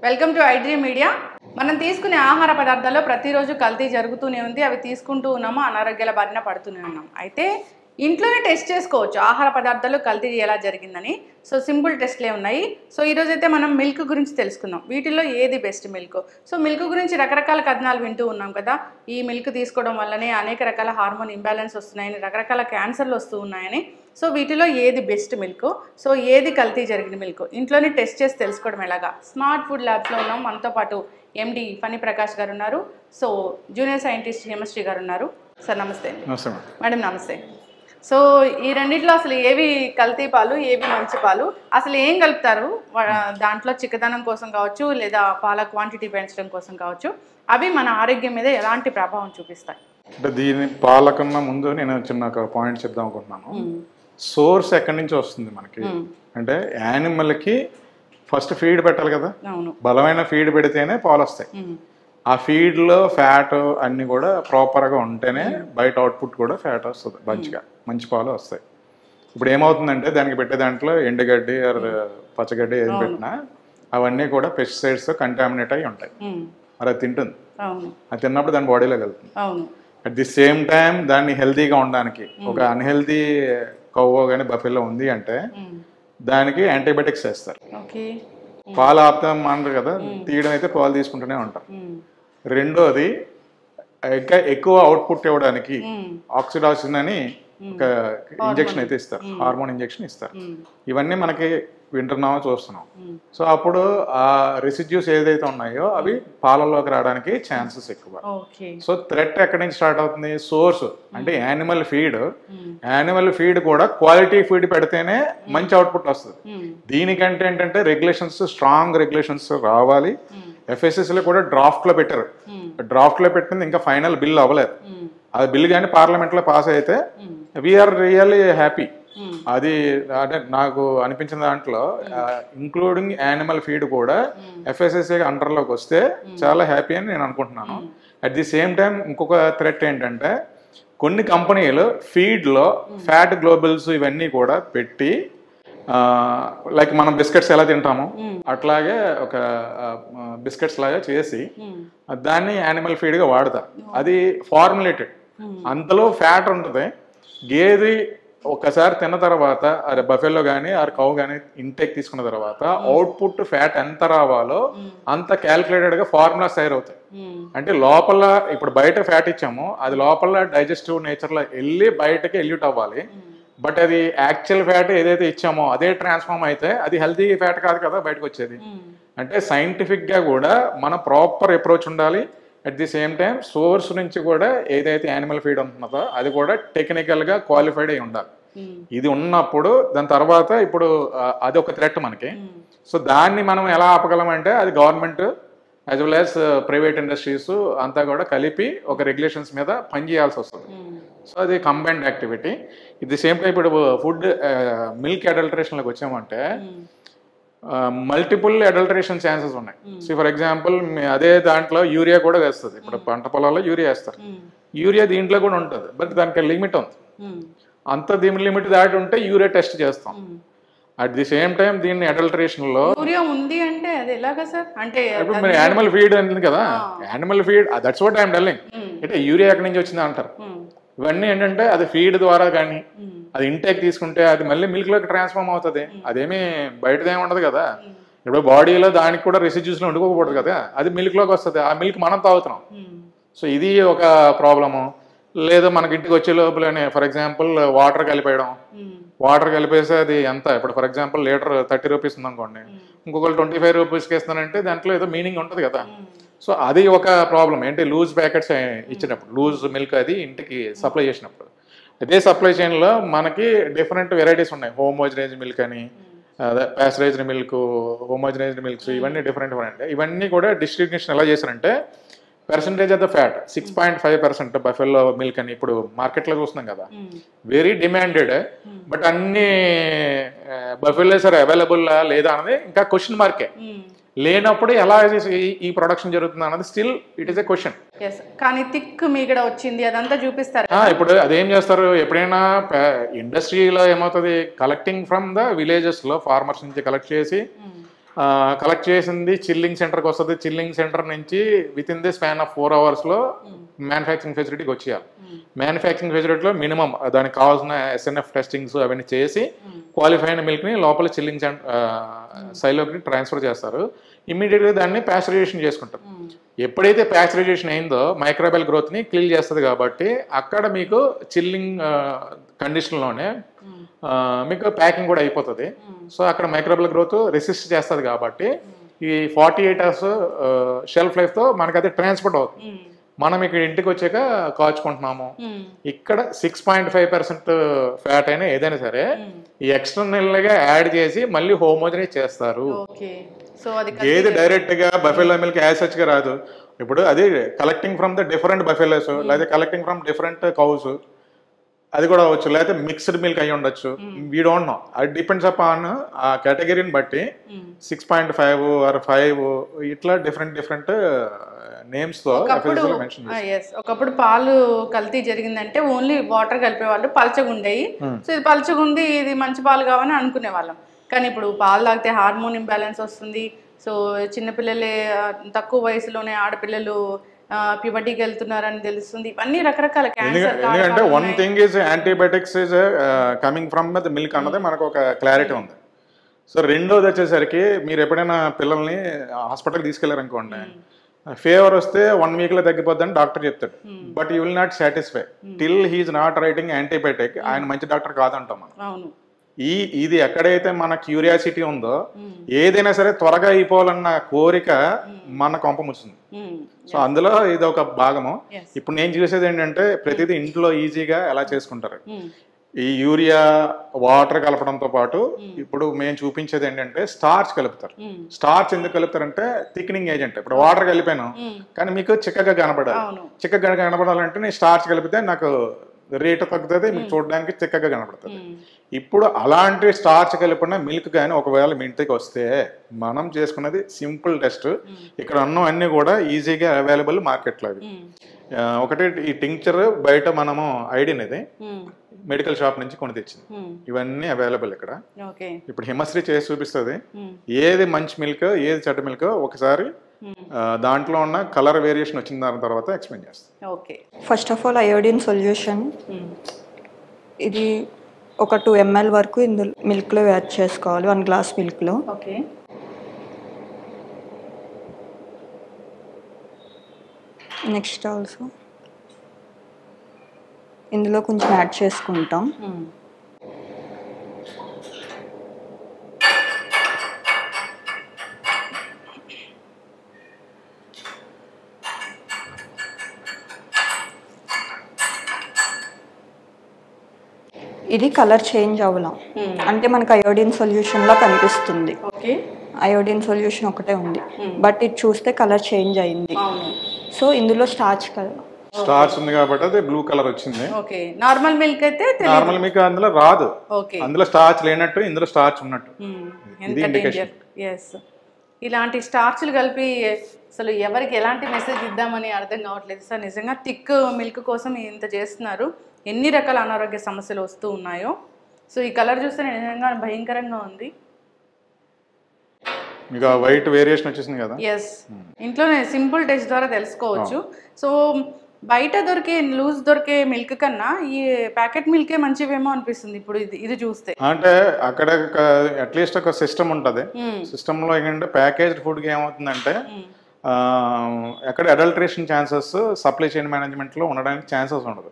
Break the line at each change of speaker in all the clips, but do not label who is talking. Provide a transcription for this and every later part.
Welcome to iDream media. మనం తీసుకునే ఆహార పదార్థాల్లో ప్రతిరోజు కల్తీ జరుగుతూనే ఉంది. అవి తీసుకుంటూ ఉన్నాము, అనారోగ్యాల బారిన పడుతూనే ఉన్నాం. అయితే ఇంట్లోనే టెస్ట్ చేసుకోవచ్చు ఆహార పదార్థాలు కల్తీ ఎలా జరిగిందని. సో సింపుల్ టెస్ట్లే ఉన్నాయి. సో ఈరోజు అయితే మనం మిల్క్ గురించి తెలుసుకుందాం. వీటిల్లో ఏది బెస్ట్ మిల్క్. సో మిల్క్ గురించి రకరకాల కథనాలు వింటూ ఉన్నాం కదా. ఈ మిల్క్ తీసుకోవడం వల్లనే అనేక రకాల హార్మోన్ ఇంబ్యాలెన్స్ వస్తున్నాయని, రకరకాల క్యాన్సర్లు వస్తూ ఉన్నాయని. సో వీటిలో ఏది బెస్ట్ మిల్క్, సో ఏది కల్తీ జరిగిన మిల్క్ ఇంట్లోనే టెస్ట్ చేసి తెలుసుకోవడం ఎలాగా. స్మార్ట్ ఫుడ్ ల్యాబ్స్లో ఉన్నాం. మనతో పాటు ఎండి ఫణి ప్రకాష్ గారు ఉన్నారు. సో జూనియర్ సైంటిస్ట్ హిమశ్రీ గారు ఉన్నారు. సార్ నమస్తే. మేడం నమస్తే. సో ఈ రెండిట్లో అసలు ఏవి కల్తీ పాలు, ఏవి మంచి పాలు, అసలు ఏం కలుపుతారు దాంట్లో? చిక్కదనం కోసం కావచ్చు, లేదా పాల క్వాంటిటీ పెంచడం కోసం కావచ్చు, అవి మన ఆరోగ్యం మీద ఎలాంటి ప్రభావం చూపిస్తాయి?
అంటే దీని పాల కన్నా ముందు నేను చిన్న ఒక పాయింట్ చెప్దాం అనుకుంటున్నాను. సోర్స్ ఎక్కడి నుంచి వస్తుంది మనకి అంటే యానిమల్కి ఫస్ట్ ఫీడ్ పెట్టాలి కదా. బలమైన ఫీడ్ పెడితేనే పాలు వస్తాయి. ఆ ఫీడ్లో ఫ్యాట్ అన్ని కూడా ప్రాపర్గా ఉంటేనే బయట అవుట్పుట్ కూడా ఫ్యాట్ వస్తుంది, మంచి పాలు వస్తాయి. ఇప్పుడు ఏమవుతుందంటే దానికి పెట్టే దాంట్లో ఎండుగడ్డి పచ్చగడ్డి ఏం పెట్టినా అవన్నీ కూడా పెస్టిసైడ్స్ కంటామినేట్ అయి ఉంటాయి. మరి అది తింటుంది, అది తిన్నప్పుడు దాని బాడీలోకి వెళ్తుంది. అట్ ది సేమ్ టైం దాన్ని హెల్తీగా ఉండడానికి ఒక అన్హెల్తీ కవ్వో కానీ బఫెల్లో ఉంది అంటే దానికి యాంటీబయాటిక్స్ వేస్తారు. పాలు ఆపుతాం అంటారు కదా, తీయడం అయితే పాలు తీసుకుంటూనే ఉంటారు. రెండోది ఇంకా ఎక్కువ అవుట్పుట్ ఇవ్వడానికి ఆక్సిడాసిన్ అని ఒక ఇంజెక్షన్ అయితే ఇస్తారు, హార్మోన్ ఇంజెక్షన్ ఇస్తారు. ఇవన్నీ మనకి వింటున్నామో చూస్తున్నాం. సో అప్పుడు ఆ రెసిడ్యూస్ ఏదైతే ఉన్నాయో అవి పాలలోకి రావడానికి ఛాన్సెస్ ఎక్కువ. సో థ్రెట్ ఎక్కడి నుంచి స్టార్ట్ అవుతుంది? సోర్స్ అంటే యానిమల్ ఫీడ్. యానిమల్ ఫీడ్ కూడా క్వాలిటీ ఫీడ్ పెడితేనే మంచి అవుట్పుట్ వస్తుంది. దీనికంటే ఏంటంటే రెగ్యులేషన్స్, స్ట్రాంగ్ రెగ్యులేషన్స్ రావాలి. ఎఫ్ఎస్ఎస్లో కూడా డ్రాఫ్ట్లో పెట్టారు. డ్రాఫ్ట్లో పెట్టింది ఇంకా ఫైనల్ బిల్ అవ్వలేదు. అది బిల్ కానీ పార్లమెంట్లో పాస్ అయితే వీఆర్ రియల్లీ హ్యాపీ. అది అంటే నాకు అనిపించిన దాంట్లో ఇంక్లూడింగ్ యానిమల్ ఫీడ్ కూడా ఎఫ్ఎస్ఎస్ఏ అండర్లోకి వస్తే చాలా హ్యాపీ అని నేను అనుకుంటున్నాను. అట్ ది సేమ్ టైం ఇంకొక థ్రెట్ ఏంటంటే కొన్ని కంపెనీలు ఫీడ్లో ఫ్యాట్ గ్లోబల్స్ ఇవన్నీ కూడా పెట్టి లైక్ మనం బిస్కెట్స్ ఎలా తింటాము అట్లాగే ఒక బిస్కెట్స్ లాగా చేసి దాన్ని యానిమల్ ఫీడ్గా వాడతారు. అది ఫార్ములేటెడ్, అంతలో ఫ్యాట్ ఉంటుంది. గేదె ఒకసారి తిన్న తర్వాత అరే బఫెల్లో కానీ ఆ కౌ కానీ ఇంటేక్ తీసుకున్న తర్వాత అవుట్పుట్ ఫ్యాట్ ఎంత రావాలో అంత క్యాల్కులేటెడ్గా ఫార్ములాస్ తయారవుతాయి. అంటే లోపల ఇప్పుడు బయట ఫ్యాట్ ఇచ్చాము, అది లోపల డైజెస్టివ్ నేచర్లో వెళ్ళి బయటకి ఎల్యూట్ అవ్వాలి. బట్ అది యాక్చువల్ ఫ్యాట్ ఏదైతే ఇచ్చామో అదే ట్రాన్స్ఫార్మ్ అయితే అది హెల్తీ ఫ్యాట్ కాదు కదా బయటకు వచ్చేది. అంటే సైంటిఫిక్గా కూడా మన ప్రాపర్ అప్రోచ్ ఉండాలి. At the same time source నుంచి కూడా ఏదైతే యానిమల్ ఫీడ్ ఉంటున్నదో అది కూడా టెక్నికల్గా క్వాలిఫైడ్ అయి ఉండాలి. ఇది ఉన్నప్పుడు దాని తర్వాత ఇప్పుడు అది ఒక థ్రెట్ మనకి. సో దాన్ని మనం ఎలా ఆపగలం అంటే అది government as well as private industries అంతా కూడా కలిపి ఒక రెగ్యులేషన్స్ మీద పనిచేయాల్సి వస్తుంది. సో అది కంబైన్డ్ యాక్టివిటీ. ఇది సేమ్ టైం ఇప్పుడు ఫుడ్ మిల్క్ అడల్టరేషన్లోకి వచ్చామంటే మల్టిపుల్ అడల్టరేషన్ ఛాన్సెస్ ఉన్నాయి. సో ఫర్ ఎగ్జాంపుల్ అదే దాంట్లో యూరియా కూడా వేస్తుంది. ఇప్పుడు పంట పొలాల్లో యూరియా వేస్తారు. యూరియా దీంట్లో కూడా ఉంటుంది, బట్ దానికి లిమిట్ ఉంది. అంత దీని లిమిట్ దాటి ఉంటే యూరియా టెస్ట్ చేస్తాం. అట్ ది సేమ్ టైం దీన్ని అడల్టరేషన్ లో
యూరియా ఉంది అంటే అది ఎలాగా సార్? అంటే
ఇప్పుడు మీరు యానిమల్ ఫీడ్ ఉంది కదా, animal feed that's what I'm telling. అంటే యూరియా ఎక్కడి నుంచి వచ్చిందా అంటారు. ఇవన్నీ ఏంటంటే అది ఫీడ్ ద్వారా కానీ అది ఇంటేక్ తీసుకుంటే అది మళ్ళీ మిల్క్ లోకి ట్రాన్స్ఫార్మ్ అవుతుంది. అదేమీ బయటదేమి ఉండదు కదా. ఇప్పుడు బాడీలో దానికి కూడా రెసిడ్యూస్ లో ఉండుకోకూడదు కదా, అది మిల్క్ లోకి వస్తుంది. ఆ మిల్క్ మనం తాగుతున్నాం. సో ఇది ఒక ప్రాబ్లము. లేదా మనకి ఇంటికి వచ్చే లోపలనే ఫర్ ఎగ్జాంపుల్ వాటర్ కలిపేయడం. వాటర్ కలిపేసి అది ఎంత ఇప్పుడు ఫర్ ఎగ్జాంపుల్ లీటర్ 30 రూపీస్ ఉందనుకోండి, ఇంకొకరు 25 రూపీస్కి ఇస్తున్నారంటే దాంట్లో ఏదో మీనింగ్ ఉంటుంది కదా. సో అది ఒక ప్రాబ్లం. ఏంటి లూజ్ ప్యాకెట్స్ ఇచ్చినప్పుడు, లూజ్ మిల్క్ అది ఇంటికి సప్లై చేసినప్పుడు, అదే సప్లై చైన్లో మనకి డిఫరెంట్ వెరైటీస్ ఉన్నాయి. హోమోజనైజ్ మిల్క్ అని, ప్యాస్చరైజ్డ్ మిల్క్, హోమోజనైజ్డ్ మిల్క్స్, ఇవన్నీ డిఫరెంట్. ఇవన్నీ కూడా డిస్ట్రిబ్యూషన్ ఎలా చేశారంటే percentage of the fat 6.5% buffalo milk అని ఇప్పుడు మార్కెట్లో చూస్తున్నాం కదా, వెరీ డిమాండెడ్. బట్ అన్ని బఫెల్లో సార్ అవైలబుల్ లేదా అన్నది ఇంకా క్వశ్చన్ మార్కే. లేనప్పుడు ఎలా ఈ ప్రొడక్షన్ జరుగుతుంది అన్నది still it is a question.
కానీ థిక్ మీగడ వచ్చింది అదంతా చూపిస్తారు.
ఇప్పుడు అదేం చేస్తారు, ఎప్పుడైనా ఇండస్ట్రీలో ఏమవుతుంది, కలెక్టింగ్ ఫ్రమ్ ద విలేజెస్ లో ఫార్మర్స్ నుంచి కలెక్ట్ చేసి కలెక్ట్ చేసింది చిల్లింగ్ సెంటర్కి వస్తుంది. చిల్లింగ్ సెంటర్ నుంచి with in the span of 4 అవర్స్లో మ్యానుఫ్యాక్చరింగ్ ఫెసిలిటీకి వచ్చేయాలి. మ్యానుఫ్యాక్చరింగ్ ఫెసిలిటీలో మినిమం దానికి కావాల్సిన SNF టెస్టింగ్స్ అవన్నీ చేసి క్వాలిఫై అయిన మిల్క్ని లోపల చిల్లింగ్ సైలోకి ట్రాన్స్ఫర్ చేస్తారు. ఇమ్మీడియట్గా దాన్ని ప్యాస్చరైజేషన్ చేసుకుంటారు. ఎప్పుడైతే ప్యాస్చరైజేషన్ అయిందో మైక్రోబయల్ గ్రోత్ని క్లియర్ చేస్తుంది కాబట్టి అక్కడ మీకు చిల్లింగ్ కండిషన్లోనే మీకు ప్యాకింగ్ కూడా అయిపోతుంది. సో అక్కడ మైక్రోబయల్ గ్రోత్ రెసిస్ట్ చేస్తుంది కాబట్టి ఈ 48 hours షెల్ఫ్ లైఫ్తో మనకు అది ట్రాన్స్పోర్ట్ అవుతుంది. మనం ఇక్కడ ఇంటికి వచ్చాక కాచుకుంటున్నాము. ఇక్కడ 6.5% ఫ్యాట్ అయినా ఏదైనా సరే ఈ ఎక్స్టర్నల్ గా యాడ్ చేసి మళ్ళీ హోమోజనైజ్ చేస్తారు. ఏది డైరెక్ట్ గా బఫెలో మిల్క్ యాజ్ సచ్ గా రాదు. ఇప్పుడు అది collecting from the different buffaloes లేదా కలెక్టింగ్ ఫ్రమ్ డిఫరెంట్ కౌస్ అది కూడా అవ్వచ్చు, లేకపోతే మిక్స్డ్ మిల్క్ అయి ఉండొచ్చు. వీ డోంట్ నో, అది డిపెండ్స్ అపాన్ ఆ కేటగిరీని బట్టి 6.5 or 5 ఇట్లా డిఫరెంట్ నేమ్స్ తో మెన్షన్ చేస్తారు.
ఒకప్పుడు పాలు కల్తీ జరిగిందంటే ఓన్లీ వాటర్ కలిపేవాళ్ళు, పల్చగా ఉండేవి. సో ఇది పల్చగా ఉంది, ఇది మంచి పాలు కావని అనుకునే వాళ్ళం. కానీ ఇప్పుడు పాలు తాగితే హార్మోన్ ఇంబ్యాలెన్స్ వస్తుంది. సో చిన్నపిల్లలే తక్కువ వయసులోనే ఆడపిల్లలు ప్యూబర్టీకి వెళ్తున్నారని తెలుస్తుంది. ఇవన్నీ రకరకాల క్యాన్సర్.
ఎందుకంటే one thing is antibiotics is coming from the milk అన్నది మనకు ఒక క్లారిటీ ఉంది. సో రెండోది వచ్చేసరికి మీరు ఎప్పుడైనా పిల్లల్ని హాస్పిటల్కి తీసుకెళ్లారనుకోండి, ఫీవర్ వస్తే 1 week లో తగ్గిపోద్దని డాక్టర్ చెప్తాడు. But you will not satisfy till he is not writing antibiotic. ఆయన మంచి డాక్టర్ కాదంటాం మనం. ఇది ఎక్కడైతే మన క్యూరియాసిటీ ఉందో ఏదైనా సరే త్వరగా అయిపోవాలన్న కోరిక మన కొంప ముచ్చింది. సో అందులో ఇది ఒక భాగము. ఇప్పుడు నేను చూసేది ఏంటంటే ప్రతిదీ ఇంట్లో ఈజీగా ఎలా చేసుకుంటారు. ఈ యూరియా వాటర్ కలపడంతో పాటు ఇప్పుడు మేము చూపించేది ఏంటంటే స్టార్చ్ కలుపుతారు. స్టార్చ్ ఎందుకు కలుపుతారంటే థిక్నింగ్ ఏజెంట్. ఇప్పుడు వాటర్ కలిపాను కానీ మీకు చిక్కగా కనపడాలి. చిక్కగా కనపడాలంటే నేను స్టార్చ్ కలిపితే నాకు రేటు తగ్గుతుంది, మీకు చూడడానికి చిక్కగా కనపడుతుంది. ఇప్పుడు అలాంటి స్టార్చ్ కలిపిన మిల్క్ కానీ ఒకవేళ మీ ఇంటికి వస్తే మనం చేసుకున్నది సింపుల్ టెస్ట్. ఇక్కడ అన్నం అన్ని కూడా ఈజీగా అవైలబుల్ మార్కెట్లో. అవి ఒకటి ఈ టింక్చర్ బయట మనము ఐడిన్ ఇది మెడికల్ షాప్ నుంచి కొని తెచ్చింది. ఇవన్నీ అవైలబుల్ ఇక్కడ. ఇప్పుడు హిమశ్రీ చేసి చూపిస్తుంది ఏది మంచి మిల్క్ ఏది చెడ్డ మిల్క్. ఒకసారి దాంట్లో ఉన్న కలర్ వేరియేషన్ వచ్చిన దాని తర్వాత ఎక్స్ప్లెయిన్ చేస్తాను.
First of all iodine solution ఇది ఒక 2 ml వరకు ఇందులో మిల్క్లో యాడ్ చేసుకోవాలి. 1 glass మిల్క్లో. నెక్స్ట్ ఆల్సో ఇందులో కొంచెం యాడ్ చేసుకుంటాం. ఇది కలర్ చేంజ్ అవ్వలం అంటే మనకు అయోడిన్ సొల్యూషన్ లా కనిపిస్తుంది. అయోడిన్ సొల్యూషన్ ఒకటే ఉంది బట్ ఇది చూస్తే కలర్ చేంజ్ అయింది. సో ఇందులో
స్టార్చ్ ఉంది కాబట్టి అది బ్లూ కలర్ వచ్చింది.
నార్మల్ మిల్క్ అయితే
నార్మల్ మిల్క్ అందులో రాదు. అందులో స్టార్చ్ లేనట్టు ఇందులో స్టార్చ్ ఉన్నట్టు.
ఇలాంటి స్టార్చ్లు కలిపి అసలు ఎవరికి ఎలాంటి మెసేజ్ ఇద్దామని అర్థం కావట్లేదు సార్. నిజంగా థిక్ మిల్క్ కోసం ఇంత చేస్తున్నారు. ఎన్ని రకాల అనారోగ్య సమస్యలు వస్తూ ఉన్నాయో. సో ఈ కలర్ చూస్తే నిజంగా భయంకరంగా ఉంది.
మీకు వైట్ వేరియేషన్ వచ్చేసింది కదా.
ఎస్, ఇంట్లోనే సింపుల్ టెస్ట్ ద్వారా తెలుసుకోవచ్చు. సో బయట దొరికే మిల్క్ కన్నా ఈ ప్యాకెట్ మిల్కే మంచివేమో అనిపిస్తుంది ఇప్పుడు ఇది చూస్తే.
అంటే అక్కడ అట్లీస్ట్ ఒక సిస్టమ్ ఉంటుంది. సిస్టమ్ లో ఏంటంటే ప్యాకేజ్డ్ ఫుడ్ కి ఏమవుతుందంటే ఎక్కడ adulteration chances supply chain management లో ఉండడానికి ఛాన్సెస్ ఉండదు.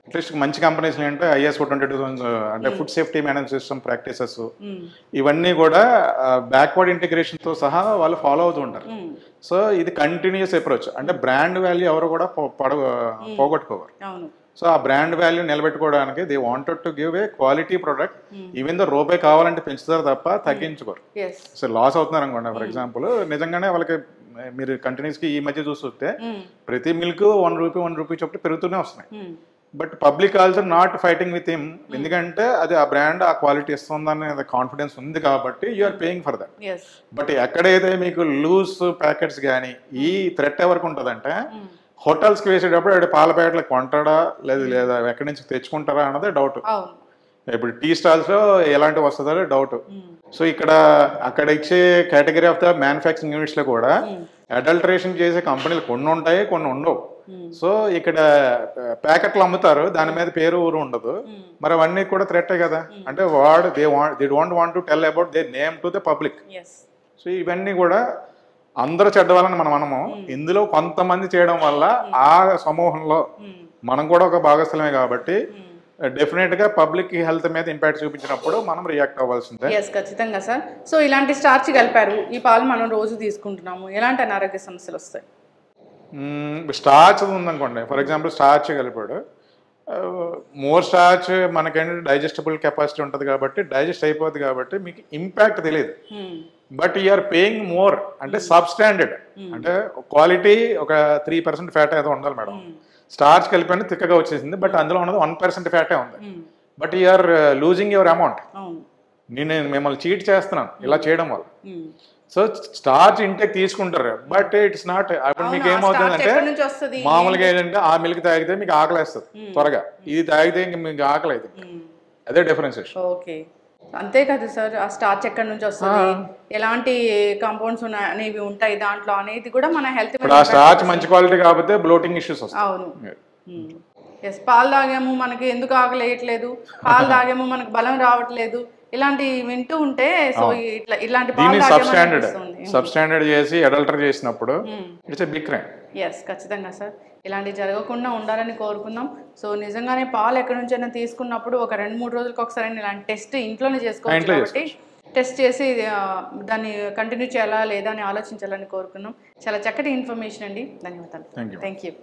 అట్లీస్ట్ మంచి కంపెనీస్ అంటే ISO 22000 అంటే food safety management system practices ఇవన్నీ కూడా బ్యాక్వర్డ్ ఇంటిగ్రేషన్ తో సహా వాళ్ళు ఫాలో అవుతూ ఉంటారు. సో ఇది కంటిన్యూస్ అప్రోచ్. అంటే బ్రాండ్ వాల్యూ ఎవరు కూడా పోగొట్టుకోవాలి. సో ఆ బ్రాండ్ వాల్యూ నిలబెట్టుకోవడానికి they wanted to give a quality product. Even though రూపాయి కావాలంటే పెంచుతారు తప్ప తగ్గించుకోరు. సో లాస్ అవుతున్నారు అనుకోండి ఫర్ ఎగ్జాంపుల్. నిజంగానే వాళ్ళకి మీరు కంటిన్యూస్ కి ఈ మధ్య చూస్తే ప్రతి మిల్క్ 1 రూపీ చొప్పున పెరుగుతూనే వస్తున్నాయి. But public also not fighting with him. ఎందుకంటే అది ఆ బ్రాండ్ ఆ క్వాలిటీ ఇస్తుందనే కాన్ఫిడెన్స్ ఉంది కాబట్టి you're paying for that. But ఎక్కడైతే మీకు లూజ్ ప్యాకెట్స్ కానీ ఈ థ్రెట్ ఎవరికి ఉంటుందంటే హోటల్స్కి వేసేటప్పుడు పాల ప్యాకెట్లు కొంటాడా లేదా ఎక్కడి నుంచి తెచ్చుకుంటారా అన్నదే డౌట్. ఇప్పుడు టీ స్టాల్స్ లో ఎలాంటి వస్తుందో డౌట్. సో ఇక్కడ అక్కడ ఇచ్చే category of the manufacturing units లో కూడా అడల్టరేషన్ చేసే కంపెనీలు కొన్ని ఉంటాయి, కొన్ని ఉండవు. సో ఇక్కడ ప్యాకెట్లు అమ్ముతారు, దాని మీద పేరు ఊరు ఉండదు, మరి అవన్నీ కూడా థ్రెట్టే కదా. అంటే they don't want to tell about they name to the public. So ఇవన్నీ కూడా అందరూ చెడ్డవాళ్ళని మనము ఇందులో కొంతమంది చేయడం వల్ల ఆ సమూహంలో మనం కూడా ఒక భాగస్థలమే కాబట్టి డెఫినెట్ గా పబ్లిక్ హెల్త్ మీద ఇంపాక్ట్ చూపించినప్పుడు మనం రియాక్ట్ అవ్వాల్సిందే.
ఖచ్చితంగా సార్. సో ఇలాంటి స్టార్చ్ కలిపారు, ఈ పాలు మనం రోజు తీసుకుంటున్నాము, ఎలాంటి అనారోగ్య సమస్యలు వస్తాయి?
స్టార్చ్ ఉందనుకోండి, ఫర్ ఎగ్జాంపుల్ స్టార్చ్ కలిపాడు, మోర్ స్టార్చ్ మనకేంటంటే డైజెస్టబుల్ కెపాసిటీ ఉంటుంది కాబట్టి డైజెస్ట్ అయిపోద్ది కాబట్టి మీకు ఇంపాక్ట్ తెలియదు. బట్ యూఆర్ పేయింగ్ మోర్ అంటే సబ్ స్టాండర్డ్, అంటే క్వాలిటీ ఒక 3% ఫ్యాట్ ఏదో ఉండాలి మేడం. స్టార్చ్ కలిపి తిక్కగా వచ్చేసింది, బట్ అందులో ఉన్నది 1% ఫ్యాటే ఉంది. But you're losing your amount. నేను మిమ్మల్ని చీట్ చేస్తున్నాను ఇలా చేయడం వల్ల. సో స్టార్చ్ ఇంటేక్ తీసుకుంటారు, బట్ ఇట్స్ నాట్. అప్పుడు మీకు ఏమవుతుందంటే మామూలుగా ఏంటంటే ఆ మిల్క్ తాగితే మీకు ఆకలేస్తుంది త్వరగా, ఇది తాగితే ఇంక మీకు ఆకలి అవుతుంది. అదే డిఫరెన్షియేషన్.
ఓకే, అంతే కదా సార్. ఆ స్టార్చ్ ఎక్కడి నుంచి వస్తుంది, ఎలాంటి కాంపౌండ్స్ అనేవి ఉంటాయి దాంట్లో అనేది కూడా మన హెల్త్.
ఆ స్టార్చ్ మంచి క్వాలిటీ కాకపోతే బ్లోటింగ్ ఇష్యూస్ వస్తాయి.
అవును. పాలు తాగాము మనకి ఎందుకు ఆకలి వేయట్లేదు, పాలు తాగాము మనకు బలం రావట్లేదు, ఇలాంటి వింటూ ఉంటే సో ఇలాంటి
సబ్స్టాండర్డ్ చేసి అడల్టర్ చేసినప్పుడు ఇట్స్ ఎ బిగ్ క్రైమ్.
ఖచ్చితంగా సార్. ఇలాంటివి జరగకుండా ఉండాలని కోరుకుందాం. సో నిజంగానే పాలు ఎక్కడి నుంచైనా తీసుకున్నప్పుడు ఒక 2-3 రోజులకు ఒకసారి ఇలాంటి టెస్ట్ ఇంట్లోనే చేసుకోవచ్చు కాబట్టి టెస్ట్ చేసి దాన్ని కంటిన్యూ చేయాలా లేదా అని ఆలోచించాలని కోరుకున్నాం. చాలా చక్కటి ఇన్ఫర్మేషన్ అండి, ధన్యవాదాలు. Thank you.